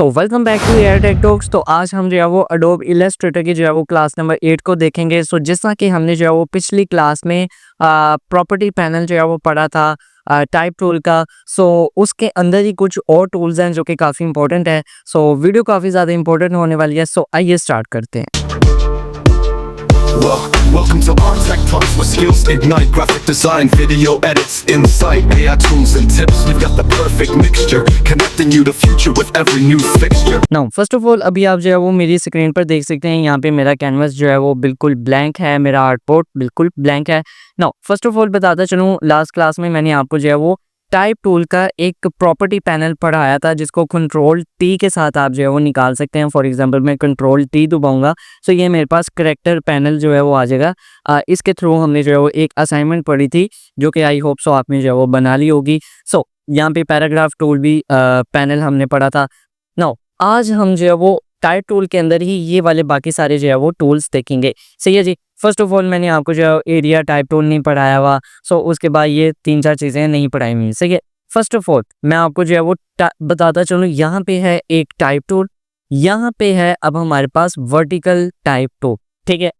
तो welcome back to Air Tech Talks. तो आज हम जो है वो अडोब इलस्ट्रेटर की जो है वो क्लास नंबर 8 को देखेंगे। सो जैसा कि हमने जो है वो पिछली क्लास में प्रॉपर्टी पैनल जो है वो पढ़ा था टाइप टूल का। सो उसके अंदर ही कुछ और टूल्स हैं जो कि काफ़ी इंपॉर्टेंट है। सो वीडियो काफ़ी ज़्यादा इंपॉर्टेंट होने वाली है। सो आइए स्टार्ट करते हैं। Welcome to Artech Talks with skills ignite graphic design, video edits, insight, AI tools and tips. We've got the perfect mixture, connecting you to future with every new fixture. Now first of all अभी आप जो है वो मेरी screen पर देख सकते हैं, यहाँ पे मेरा कैनवस जो है वो बिल्कुल ब्लैंक है, मेरा आर्टबोर्ड बिल्कुल ब्लैंक है। नाउ फर्स्ट ऑफ ऑल बताता चलूँ, लास्ट क्लास में मैंने आपको जो है वो टाइप टूल का एक प्रॉपर्टी पैनल पढ़ाया था जिसको कंट्रोल टी के साथ आप जो है वो निकाल सकते हैं। फॉर एग्जांपल मैं कंट्रोल टी दबाऊंगा तो ये मेरे पास करेक्टर पैनल जो है वो आ जाएगा। इसके थ्रू हमने जो है वो एक असाइनमेंट पढ़ी थी जो कि आई होप सो आपने जो है वो बना ली होगी। सो यहाँ पे पैराग्राफ टूल भी पैनल हमने पढ़ा था। नाउ आज हम जो है वो टाइप टूल के अंदर ही ये वाले बाकी सारे जो है वो टूल्स देखेंगे। सही है जी। फर्स्ट ऑफ ऑल मैंने आपको जो है एरिया टाइप टूल नहीं पढ़ाया हुआ। सो उसके बाद ये 3-4 चीज़ें नहीं पढ़ाई हुई। सही है। फर्स्ट ऑफ ऑल मैं आपको जो है वो बताता चलूँ, यहाँ पे है एक टाइप टूल, यहाँ पे है अब हमारे पास वर्टिकल टाइप टूल। ठीक है।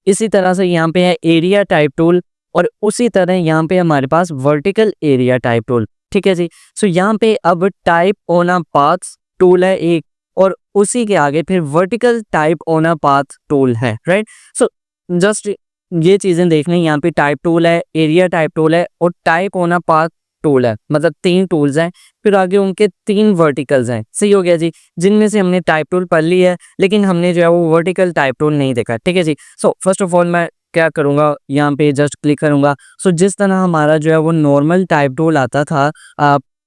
इसी तरह से यहाँ पे है एरिया टाइप टूल और उसी तरह यहाँ पे हमारे पास वर्टिकल एरिया टाइप टूल। ठीक है जी। सो यहाँ पे अब type on a path tool है एक, और उसी के आगे फिर vertical type on a path tool है। राइट। सो जस्ट ये चीज़ें देखनी, यहाँ पे टाइप टूल है, एरिया टाइप टूल है और type on a path tool है, मतलब 3 टूल्स हैं। फिर आगे उनके 3 वर्टिकल्स हैं। सही हो गया जी। जिनमें से हमने टाइप टूल पढ़ ली है लेकिन हमने जो है वो वर्टिकल टाइप टूल नहीं देखा। ठीक है जी। सो फर्स्ट ऑफ ऑल मैं क्या करूँगा, यहाँ पे जस्ट क्लिक करूँगा। सो जिस तरह हमारा जो है वो नॉर्मल टाइप टूल आता था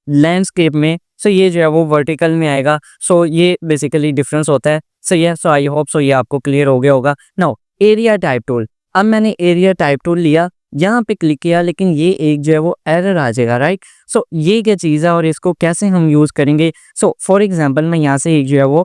लैंडस्केप में, सो ये जो है वो वर्टिकल में आएगा। सो ये बेसिकली डिफरेंस होता है। सही है। सो आई होप सो ये आपको क्लियर हो गया होगा। नाउ एरिया टाइप टूल, अब मैंने एरिया टाइप टूल लिया, यहाँ पे क्लिक किया, लेकिन ये एक जो है वो एरर आ जाएगा। राइट। सो ये क्या चीज़ है और इसको कैसे हम यूज़ करेंगे। सो फॉर एग्जांपल मैं यहाँ से एक जो है वो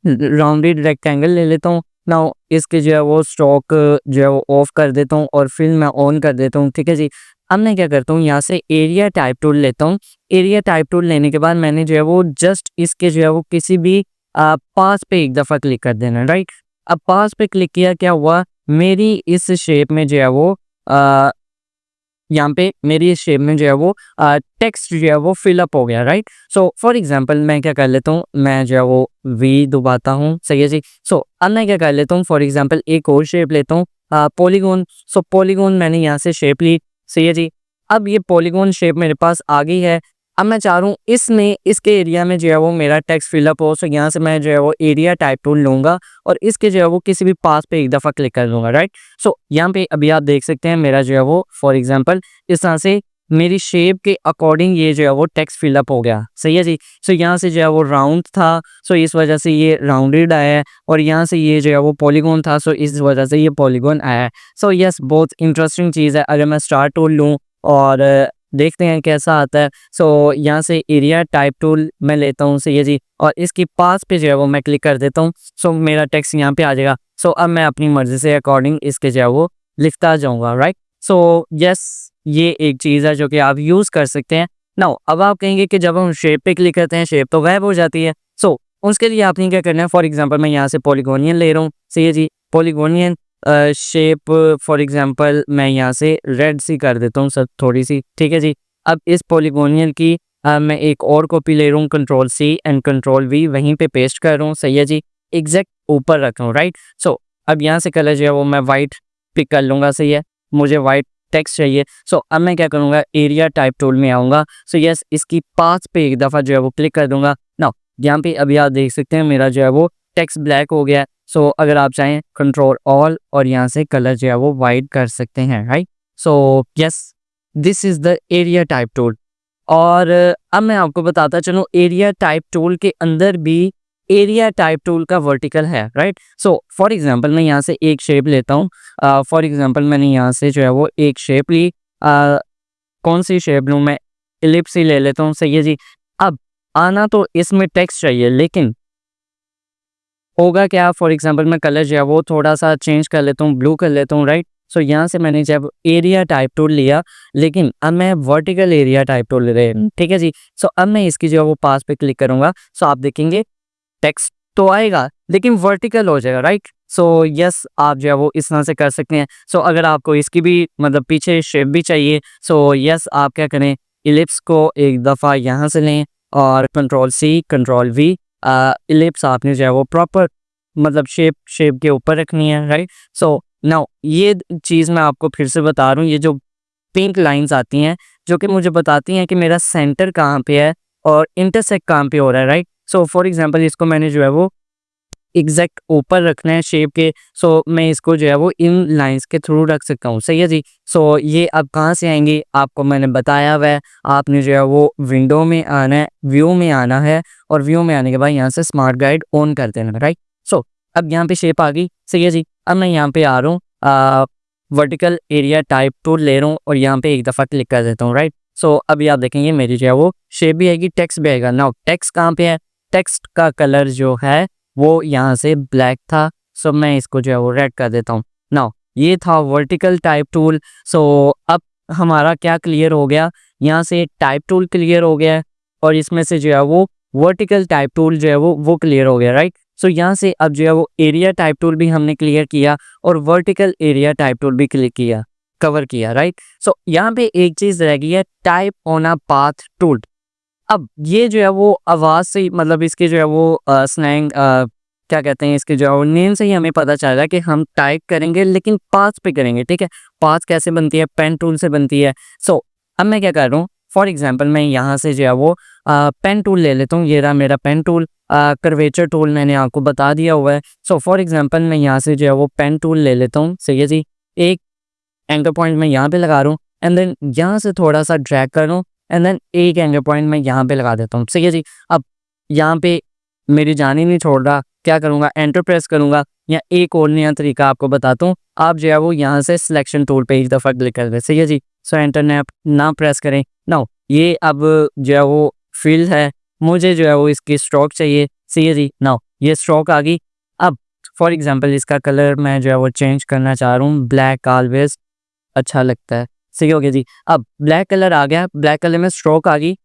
राउंडेड रेक्टेंगल ले लेता हूँ। नाउ इसके जो है वो स्टॉक जो है वो ऑफ कर देता हूँ और फिर मैं ऑन कर देता हूँ। ठीक है जी। अब मैं क्या करता हूँ, यहाँ से एरिया टाइप टूल लेता हूँ। एरिया टाइप टूल लेने के बाद मैंने जो है वो जस्ट इसके जो है वो किसी भी पास पे एक दफ़ा क्लिक कर देना। राइट। अब पास पे क्लिक किया, क्या हुआ, मेरी इस शेप में जो है वो यहाँ पे मेरी इस शेप में जो है वो टेक्स्ट जो है वो फिलअप हो गया। राइट। सो फॉर एग्जांपल मैं क्या कर लेता हूँ, मैं जो है वो वी दबाता हूँ। सही है जी। सो अब मैं क्या कर लेता हूँ, फॉर एग्जांपल एक और शेप लेता हूँ पॉलीगॉन। सो पॉलीगॉन मैंने यहाँ से शेप ली। सही है जी। अब ये पॉलीगॉन शेप मेरे पास आ गई है। अब मैं चाह रहा हूँ इसमें इसके एरिया में जो है वो मेरा टेक्स्ट फिलअप हो। सो यहाँ से मैं जो है वो एरिया टाइप टूल लूँगा और इसके जो है वो किसी भी पास पे एक दफ़ा क्लिक कर दूंगा। राइट। सो यहाँ पे अभी आप देख सकते हैं मेरा जो है वो फॉर एग्जांपल इस तरह से मेरी शेप के अकॉर्डिंग ये जो है वो टेक्स्ट फिलअप हो गया। सही है जी। सो यहाँ से जो है वो राउंड था, सो इस वजह से ये राउंडेड आया है, और यहाँ से ये जो है वो पॉलीगॉन था, सो इस वजह से ये पॉलीगॉन आया है। सो यस, बहुत इंटरेस्टिंग चीज़ है। अगर मैं स्टार टूल लूँ और देखते हैं कैसा आता है। सो यहाँ से एरिया टाइप टूल मैं लेता हूँ। सही है जी। और इसकी पास पे जो है वो मैं क्लिक कर देता हूँ। सो मेरा टेक्स्ट यहाँ पे आ जाएगा। सो अब मैं अपनी मर्जी से अकॉर्डिंग इसके जो है वो लिखता जाऊँगा। राइट। सो यस, ये एक चीज़ है जो कि आप यूज़ कर सकते हैं। नाउ अब आप कहेंगे कि जब हम शेप पे क्लिक करते हैं शेप तो गायब हो जाती है। सो उसके लिए आपने क्या करना है, फॉर एग्जांपल मैं यहाँ से पॉलीगोनियन ले रहा हूँ। सही है जी। पॉलीगोनियन शेप फॉर एग्जांपल मैं यहाँ से रेड सी कर देता हूँ सब थोड़ी सी। ठीक है जी। अब इस पॉलीगोनियन की मैं एक और कॉपी ले रहा हूँ, control C and control V वहीं पे पेस्ट कर रहा हूँ। सही है जी। एग्जैक्ट ऊपर रख रहा हूँ। राइट। सो अब यहाँ से कलर जो है वो मैं वाइट पिक कर लूँगा। सही है। मुझे वाइट टेक्स्ट चाहिए। सो अब मैं क्या करूँगा, एरिया टाइप टूल में आऊँगा। सो यस, इसकी पास पे एक दफ़ा जो है वो क्लिक कर दूंगा। नाउ यहाँ पे अभी आप देख सकते हैं मेरा जो है वो टेक्स्ट ब्लैक हो गया है। सो अगर आप चाहें कंट्रोल ऑल और यहाँ से कलर जो है वो वाइट कर सकते हैं। Right. So yes, this is the area type tool. और अब मैं आपको बताता चलूँ, एरिया टाइप टूल के अंदर भी एरिया टाइप टूल का वर्टिकल है। राइट। सो फॉर एग्जांपल मैं यहाँ से एक शेप लेता हूँ। फॉर एग्जांपल मैंने यहाँ से जो है वो एक शेप ली। कौन सी शेप लूँ मैं, इलिप्स ही ले लेता हूँ। सही है जी। अब आना तो इसमें टेक्स्ट चाहिए, लेकिन होगा क्या, फॉर एग्जांपल मैं कलर जो है वो थोड़ा सा चेंज कर लेता हूँ, ब्लू कर लेता हूँ। राइट। सो यहाँ से मैंने जब एरिया टाइप टूल लिया, लेकिन अब मैं वर्टिकल एरिया टाइप टूल ले रहे हैं। ठीक है जी। सो अब मैं इसकी जो है वो पास पे क्लिक करूँगा। सो आप देखेंगे टेक्स्ट तो आएगा लेकिन वर्टिकल हो जाएगा, राइट। सो यस, आप जो है वो इस तरह से कर सकते हैं। सो अगर आपको इसकी भी मतलब पीछे शेप भी चाहिए, सो यस, आप क्या करें, इलिप्स को एक दफ़ा यहाँ से लें और control C control V, ellipse आपने जो है वो प्रॉपर मतलब शेप के ऊपर रखनी है, राइट। सो नाउ ये चीज़ मैं आपको फिर से बता रहा हूँ, ये जो पिंक लाइंस आती हैं जो कि मुझे बताती हैं कि मेरा सेंटर कहाँ पे है और इंटरसेक्ट कहाँ पे हो रहा है, राइट। सो फॉर एग्जांपल इसको मैंने जो है वो एग्जैक्ट ऊपर रखना है शेप के, सो मैं इसको जो है वो इन लाइंस के थ्रू रख सकता हूँ, सही है जी। सो ये अब कहाँ से आएंगी आपको मैंने बताया हुआ है, आपने जो है वो विंडो में आना है, व्यू में आना है, और व्यू में आने के बाद यहाँ से स्मार्ट गाइड ऑन कर देना, राइट। सो अब यहाँ पे शेप आ गई, सही है जी। अब मैं यहाँ पे आ रहा हूँ, वर्टिकल एरिया टाइप टूल ले रहा हूँ और यहाँ पे एक दफ़ा क्लिक कर देता हूँ, राइट। सो अभी आप देखेंगे मेरी जो है वो शेप भी आएगी, टेक्स्ट भी आएगा। नाउ टेक्स्ट कहाँ पे है, टेक्स्ट का कलर जो है वो यहाँ से ब्लैक था, सो मैं इसको जो है वो रेड कर देता हूँ। नाउ ये था वर्टिकल टाइप टूल। सो अब हमारा क्या क्लियर हो गया, यहाँ से टाइप टूल क्लियर हो गया है और इसमें से जो है वो वर्टिकल टाइप टूल जो है वो क्लियर हो गया, राइट। सो यहाँ से अब जो है वो एरिया टाइप टूल भी हमने क्लियर किया और वर्टिकल एरिया टाइप टूल भी क्लिक किया, कवर किया, राइट। सो यहाँ पे एक चीज़ रह गई है, type on a path tool. अब ये जो है वो आवाज़ से मतलब इसके जो है वो स्लैंग क्या कहते हैं, इसके जो है वो नेम से ही हमें पता चल रहा है कि हम टाइप करेंगे लेकिन पाथ पे करेंगे, ठीक है। पाथ कैसे बनती है, पेन टूल से बनती है। सो अब मैं क्या कर रहा हूँ, फॉर एग्जांपल मैं यहाँ से जो है वो पेन टूल ले लेता हूँ, ये रहा मेरा पेन टूल, कर्वेचर टूल मैंने आपको बता दिया हुआ है। सो फॉर एग्जांपल मैं यहाँ से जो है वो पेन टूल ले लेता हूँ, सही है जी। एक एंकर पॉइंट मैं यहाँ पे लगा रहा हूँ एंड देन यहाँ से थोड़ा सा ड्रैग कर रहा हूँ एंड देन एक एंकर पॉइंट मैं यहाँ पे लगा देता हूँ, सही है जी। अब यहाँ पे मेरी जान ही नहीं छोड़ रहा, क्या करूँगा, एंटर प्रेस करूँगा, या एक और नया तरीका आपको बताता हूँ, आप जो है वो यहाँ से सिलेक्शन टूल पे एक दफ़ा क्लिक कर दें, सही है जी। सो एंटर ना प्रेस करें। नाउ ये अब जो है वो फील्ड है, मुझे जो है वो इसकी स्ट्रोक चाहिए, सही है जी। नाउ ये स्ट्रोक आ गई। अब फॉर एग्जांपल इसका कलर मैं जो है वो चेंज करना चाह रहा हूँ, ब्लैक ऑलवेज अच्छा लगता है, सही हो गया जी। अब ब्लैक कलर आ गया, ब्लैक कलर में स्ट्रोक आ गई।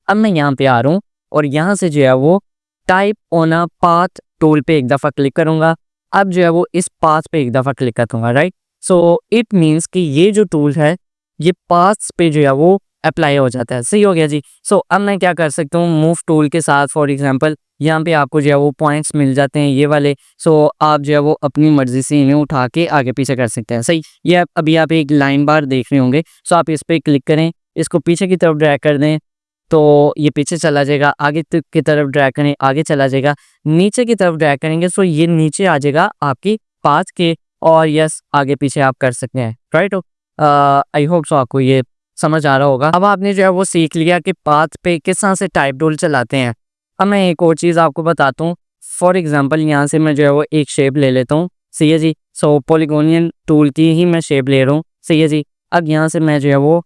अब मैं यहाँ पे आ रहा हूँ और यहाँ से जो है वो type on a path tool पे एक दफ़ा क्लिक करूँगा। अब जो है वो इस पाथ पे एक दफ़ा क्लिक करूँगा, राइट। सो इट मीन्स कि ये जो टूल है ये पाथ्स पे जो है वो अप्लाई हो जाता है, सही हो गया जी। सो अब मैं क्या कर सकता हूँ, मूव टूल के साथ फॉर एग्जांपल यहाँ पे आपको जो है वो पॉइंट्स मिल जाते हैं ये वाले। सो आप जो है वो अपनी मर्ज़ी से इन्हें उठा के आगे पीछे कर सकते हैं, सही। ये अभी आप एक लाइन बार देख रहे होंगे, सो आप इस पर क्लिक करें, इसको पीछे की तरफ ड्रैग कर दें तो ये पीछे चला जाएगा, आगे की तरफ ड्रैग करें आगे चला जाएगा, नीचे की तरफ ड्रैग करेंगे सो ये नीचे आ जाएगा आपकी पाथ के, और यस आगे पीछे आप कर सकते हैं, राइट। आई होप सो आपको ये समझ आ रहा होगा। अब आपने जो है वो सीख लिया कि पाथ पे किस तरह से टाइप टूल चलाते हैं। अब मैं एक और चीज़ आपको बताता हूँ, फॉर एग्जांपल यहाँ से मैं जो है वो एक शेप ले लेता हूँ, सही है जी। सो पॉलीगोनियन टूल की ही मैं शेप ले रहा हूँ, सही है जी। अब यहाँ से मैं जो है वो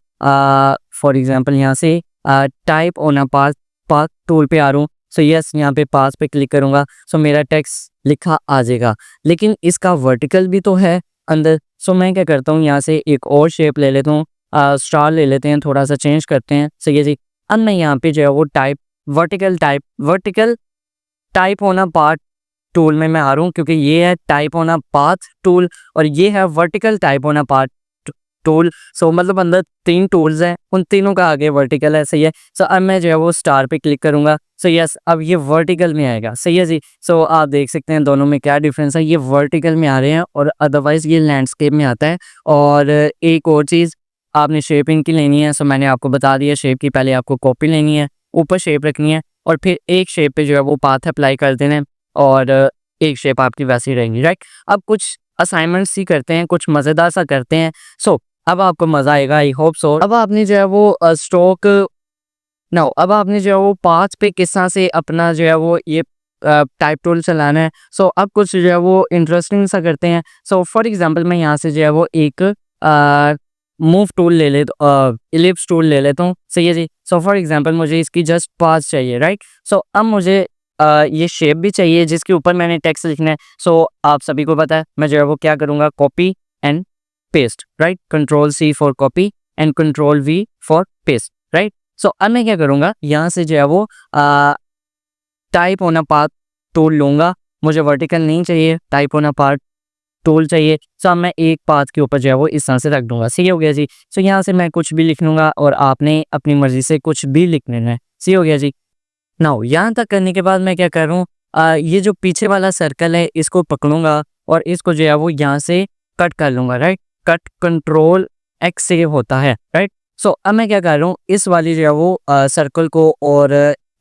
फॉर एग्जांपल यहाँ से type on a path tool पे आ रहा हूँ, सो यस यहाँ पे पाथ पे क्लिक करूँगा, सो मेरा टेक्स्ट लिखा आ जाएगा, लेकिन इसका वर्टिकल भी तो है अंदर। सो मैं क्या करता हूँ, यहाँ से एक और शेप ले लेता हूँ, स्टार ले लेते हैं, थोड़ा सा चेंज करते हैं, सही है जी। अब मैं यहाँ पे जो है वो vertical type on a path tool में मैं आ रहा हूँ, क्योंकि ये है type on a path tool और ये है vertical type on a path tool. So मतलब अंदर 3 टूल्स हैं, उन तीनों का आगे वर्टिकल है, सही है। सो अब मैं जो है वो स्टार पे क्लिक करूंगा, सो यस अब ये वर्टिकल में आएगा, सही है जी। सो आप देख सकते हैं दोनों में क्या डिफरेंस है, ये वर्टिकल में आ रहे हैं और अदरवाइज ये लैंडस्केप में आता है। और एक और चीज़ आपने शेपिंग की लेनी है, सो मैंने आपको बता दिया शेप की, पहले आपको कॉपी लेनी है, ऊपर शेप रखनी है और फिर एक शेप पे जो है वो पाथ अप्लाई कर देना है और एक शेप आपकी वैसी रहेंगी, राइट। अब कुछ असाइनमेंट्स ही करते हैं, कुछ मज़ेदार सा करते हैं। सो अब आपको मज़ा आएगा, आई होप सो। अब आपने जो है वो स्ट्रोक नाउ अब आपने जो है वो पाथ पे किस तरह से अपना जो है वो ये टाइप टूल चलाना है। सो अब कुछ जो है वो इंटरेस्टिंग सा करते हैं। सो फॉर एग्जांपल मैं यहाँ से जो है वो एक मूव टूल ले ले इलिप्स टूल ले लेता हूँ, सही है जी। सो फॉर एग्जांपल मुझे इसकी जस्ट पाथ चाहिए, राइट। सो अब मुझे ये शेप भी चाहिए जिसके ऊपर मैंने टेक्स्ट लिखना है। सो आप सभी को पता है मैं जो है वो क्या करूँगा, copy and paste, right. Control C for copy and control V for paste, right. So अब मैं क्या करूँगा, यहाँ से जो है वो type on a path tool लूँगा, मुझे वर्टिकल नहीं चाहिए, type on a path tool चाहिए। सो अब मैं एक पाथ के ऊपर जो है वो इस तरह से रख दूँगा, सही हो गया जी। सो यहाँ से मैं कुछ भी लिख लूँगा और आपने अपनी मर्ज़ी से कुछ भी लिख लेना है, सही हो गया जी। नाउ यहाँ तक करने के बाद मैं क्या कर रहा हूँ, ये जो पीछे वाला सर्कल है इसको पकड़ूँगा और इसको जो है वो यहाँ से कट कर लूँगा, राइट। कट कंट्रोल एक्स से होता है, राइट। सो अब मैं क्या कर रहा हूँ, इस वाली जो है वो सर्कल को और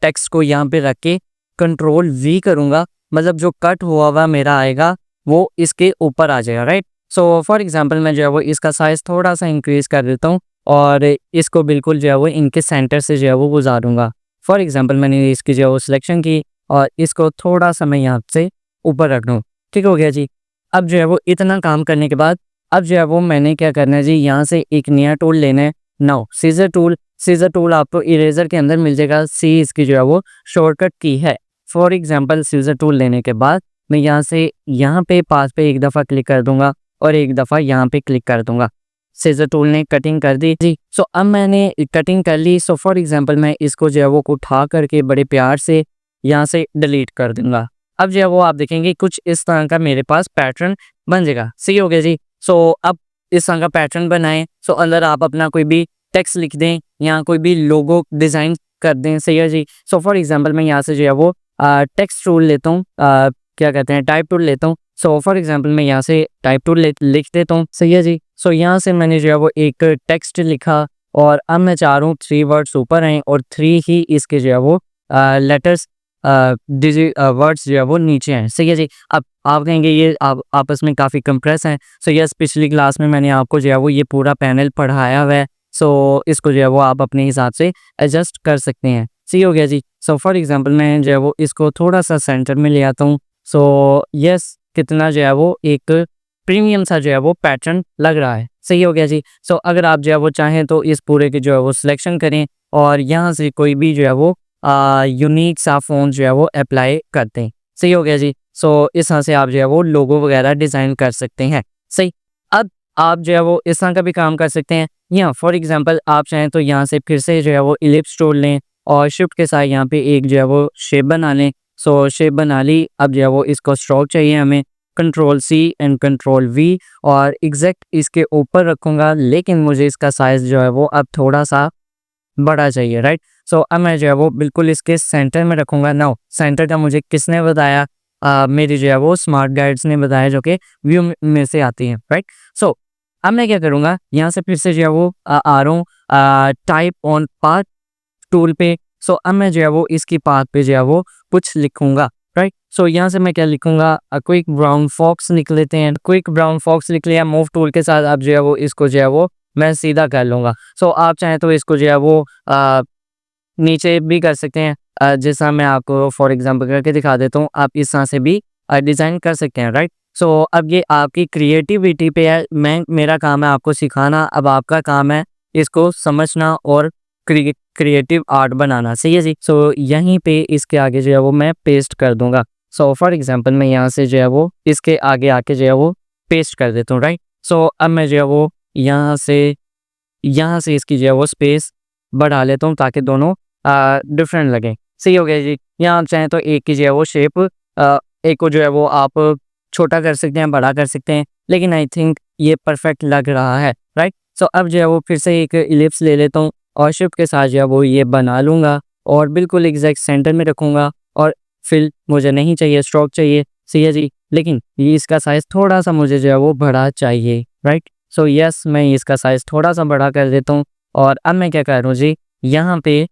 टेक्स्ट को यहाँ पे रख के कंट्रोल वी करूँगा, मतलब जो कट हुआ हुआ मेरा आएगा वो इसके ऊपर आ जाएगा, राइट। सो फॉर एग्जांपल मैं जो है वो इसका साइज़ थोड़ा सा इंक्रीज़ कर देता हूँ और इसको बिल्कुल जो है वो इनके सेंटर से जो है वो गुजारूँगा। फॉर एग्जांपल मैंने इसकी जो है वो सिलेक्शन की और इसको थोड़ा सा मैं यहाँ से ऊपर रख दूँ, ठीक हो गया जी। अब जो है वो इतना काम करने के बाद अब जो है वो मैंने क्या करना है जी, यहाँ से एक नया टूल लेना है। नाउ सीज़र टूल आपको इरेज़र के अंदर मिल जाएगा, सी इसकी जो है वो शॉर्टकट की है। फॉर एग्जांपल सीज़र टूल लेने के बाद मैं यहाँ से यहाँ पे पास पे एक दफ़ा क्लिक कर दूँगा और एक दफ़ा यहाँ पे क्लिक कर दूँगा। सीज़र टूल ने कटिंग कर दी जी। सो अब मैंने कटिंग कर ली। सो फॉर एग्जांपल मैं इसको जो है वो उठा करके बड़े प्यार से यहाँ से डिलीट कर दूँगा। अब जो है वो आप देखेंगे कुछ इस तरह का मेरे पास पैटर्न बन जाएगा, सही हो गया जी। सो अब इस तरह का पैटर्न बनाएं। सो अंदर आप अपना कोई भी टेक्स्ट लिख दें या कोई भी लोगो डिज़ाइन कर दें, सही है जी। सो फॉर एग्जांपल मैं यहाँ से जो है वो टेक्स्ट टूल लेता हूँ, क्या कहते हैं टाइप टूल लेता हूँ। सो फॉर एग्जांपल मैं यहाँ से टाइप टूल लिख देता हूँ, सही है जी। सो यहाँ से मैंने जो है वो एक टेक्स्ट लिखा और अब मैं चाह रहा हूँ 3 वर्ड्स ऊपर आएँ और 3 ही इसके जो है वो लेटर्स वर्ड्स जो है वो नीचे हैं, सही है जी। अब आप कहेंगे ये आप आपस में काफ़ी कंप्रेस हैं। सो यस, पिछली क्लास में मैंने आपको जो है वो ये पूरा पैनल पढ़ाया हुआ है। सो इसको जो है वो आप अपने हिसाब से एडजस्ट कर सकते हैं, सही हो गया जी। सो फॉर एग्जांपल मैं जो है वो इसको थोड़ा सा सेंटर में ले आता हूँ। सो यस, कितना जो है वो एक प्रीमियम सा जो है वो पैटर्न लग रहा है, सही हो गया जी। सो अगर आप जो है वो चाहें तो इस पूरे के जो है वो सिलेक्शन करें और यहाँ से कोई भी जो है वो यूनिक सा फ़ॉन्ट जो है वो अप्लाई करते हैं, सही हो गया जी। सो इस तरह से आप जो है वो लोगो वगैरह डिज़ाइन कर सकते हैं, सही। अब आप जो है वो इस तरह का भी काम कर सकते हैं या फॉर एग्जांपल आप चाहें तो यहाँ से फिर से जो है वो इलिप्स टूल लें और शिफ्ट के साथ यहाँ पे एक जो है वो शेप बना लें। सो शेप बना ली। अब जो है वो इसको स्ट्रोक चाहिए हमें, control C and control V और एग्जैक्ट इसके ऊपर रखूँगा, लेकिन मुझे इसका साइज़ जो है वो अब थोड़ा सा बड़ा चाहिए, राइट। सो अब मैं जो है वो बिल्कुल इसके सेंटर में रखूँगा। नाउ सेंटर का मुझे किसने बताया, मेरी जो है वो स्मार्ट गाइड्स ने बताया जो कि व्यू में से आती हैं, राइट। सो अब मैं क्या करूँगा, यहाँ से फिर से जो है वो आ रहा हूँ टाइप ऑन पाथ टूल पे। सो अब मैं जो है वो इसकी पाथ पे जो है वो कुछ लिखूँगा, राइट। सो यहाँ से मैं क्या लिखूँगा, क्विक ब्राउन फॉक्स लिख लेते हैं। क्विक ब्राउन फॉक्स लिख लिया। मूव टूल के साथ अब जो है वो इसको जो है वो मैं सीधा कर लूँगा। सो आप चाहें तो इसको जो है वो नीचे भी कर सकते हैं, जैसा मैं आपको फॉर एग्जांपल करके दिखा देता हूँ। आप इस तरह से भी डिज़ाइन कर सकते हैं, राइट। सो अब ये आपकी क्रिएटिविटी पे है। मेरा काम है आपको सिखाना, अब आपका काम है इसको समझना और क्रिएटिव आर्ट बनाना, सही है जी। सो यहीं पे इसके आगे जो है वो मैं पेस्ट कर दूंगा। सो फॉर एग्जांपल मैं यहाँ से जो है वो इसके आगे आके जो है वो पेस्ट कर देता हूँ, राइट। सो अब मैं जो है वो यहाँ से इसकी जो है वो स्पेस बढ़ा लेता हूँ ताकि दोनों डिफरेंट लगें, सही हो गया जी। यहाँ आप चाहें तो एक की जो है वो शेप, एक को जो है वो आप छोटा कर सकते हैं, बड़ा कर सकते हैं, लेकिन आई थिंक ये परफेक्ट लग रहा है, राइट। सो अब जो है वो फिर से एक इलिप्स ले लेता हूँ और शिफ्ट के साथ जो है वो ये बना लूँगा और बिल्कुल एग्जैक्ट सेंटर में रखूँगा और फिल मुझे नहीं चाहिए, स्ट्रोक चाहिए, सही है जी। लेकिन ये इसका साइज़ थोड़ा सा मुझे जो है वो बड़ा चाहिए, राइट। सो यस, मैं इसका साइज़ थोड़ा सा बड़ा कर देता हूँ और अब मैं क्या कर रहा हूँ जी, यहाँ पे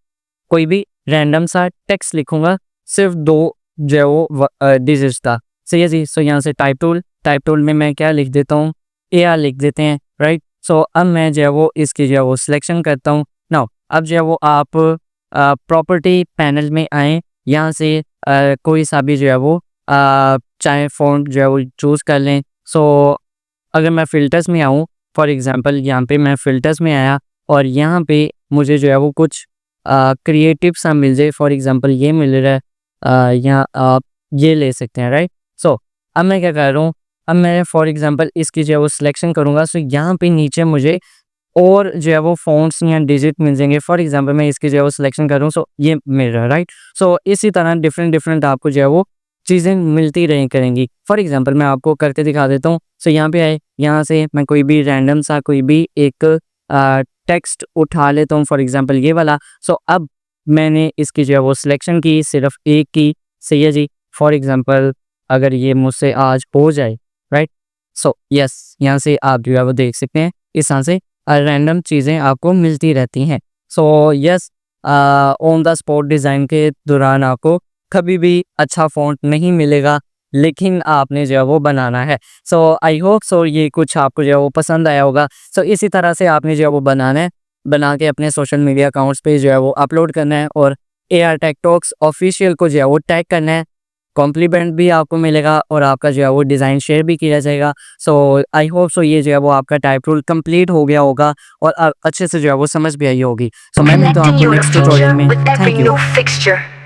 कोई भी रैंडम सा टेक्स्ट लिखूँगा, सिर्फ 2 जो है वो डिजिट्स का, सही है जी। सो यहाँ से टाइप टूल में मैं क्या लिख देता हूँ, AR लिख देते हैं, राइट। सो अब मैं जो है वो इसकी जो है वो सिलेक्शन करता हूँ। नाउ अब जो है वो आप प्रॉपर्टी पैनल में आएँ, यहाँ से कोई सा भी जो है वो चाहे फ़ॉन्ट जो है वो चूज़ कर लें। सो अगर मैं फ़िल्टर्स में आऊँ, फॉर एग्जांपल यहाँ पे मैं फ़िल्टर्स में आया और यहाँ पे मुझे जो है वो कुछ क्रिएटिव सा मिल जाए, फॉर एग्जांपल ये मिल रहा है, यहाँ आप ये ले सकते हैं, राइट। सो अब मैं क्या कर रहा हूँ, अब मैं फॉर एग्जांपल इसकी जो है वो सिलेक्शन करूँगा। सो यहाँ पे नीचे मुझे और जो है वो फ़ॉन्ट्स या डिजिट मिल जाएंगे। फॉर एग्जांपल मैं इसकी जो है वो सिलेक्शन करूँ, सो ये मिल रहा है, राइट। सो इसी तरह डिफरेंट आपको जो है वो चीज़ें मिलती रही करेंगी। फॉर एग्ज़ाम्पल मैं आपको करके दिखा देता हूँ। सो यहाँ पे आए, यहाँ से मैं कोई भी रैंडम सा कोई भी एक टेक्स्ट उठा लेता हूँ, फॉर एग्ज़ाम्पल ये वाला। सो अब मैंने इसकी जो है वो सिलेक्शन की, सिर्फ़ एक की, सही है जी। फॉर एग्ज़ाम्पल अगर ये मुझसे आज हो जाए, राइट? सो यस, यहाँ से आप जो है वो देख सकते हैं, इस तरह से रैंडम चीज़ें आपको मिलती रहती हैं। So yes, on the spot design के दौरान आपको कभी भी अच्छा फ़ॉन्ट नहीं मिलेगा, लेकिन आपने जो है वो बनाना है। सो आई होप सो ये कुछ आपको जो है वो पसंद आया होगा। सो इसी तरह से आपने जो है वो बनाना है, बना के अपने सोशल मीडिया अकाउंट्स पे जो है वो अपलोड करना है और एआर टेक टॉक्स ऑफिशियल को जो है वो टैग करना है। कॉम्प्लीमेंट भी आपको मिलेगा और आपका जो है वो डिज़ाइन शेयर भी किया जाएगा। सो आई होप सो ये जो है वो आपका टाइप रूल कंप्लीट हो गया होगा और अच्छे से जो है वो समझ भी आई होगी। सो मैं मिलता हूँ Connecting आपको you to next future tutorial में। with every thank you. new fixture.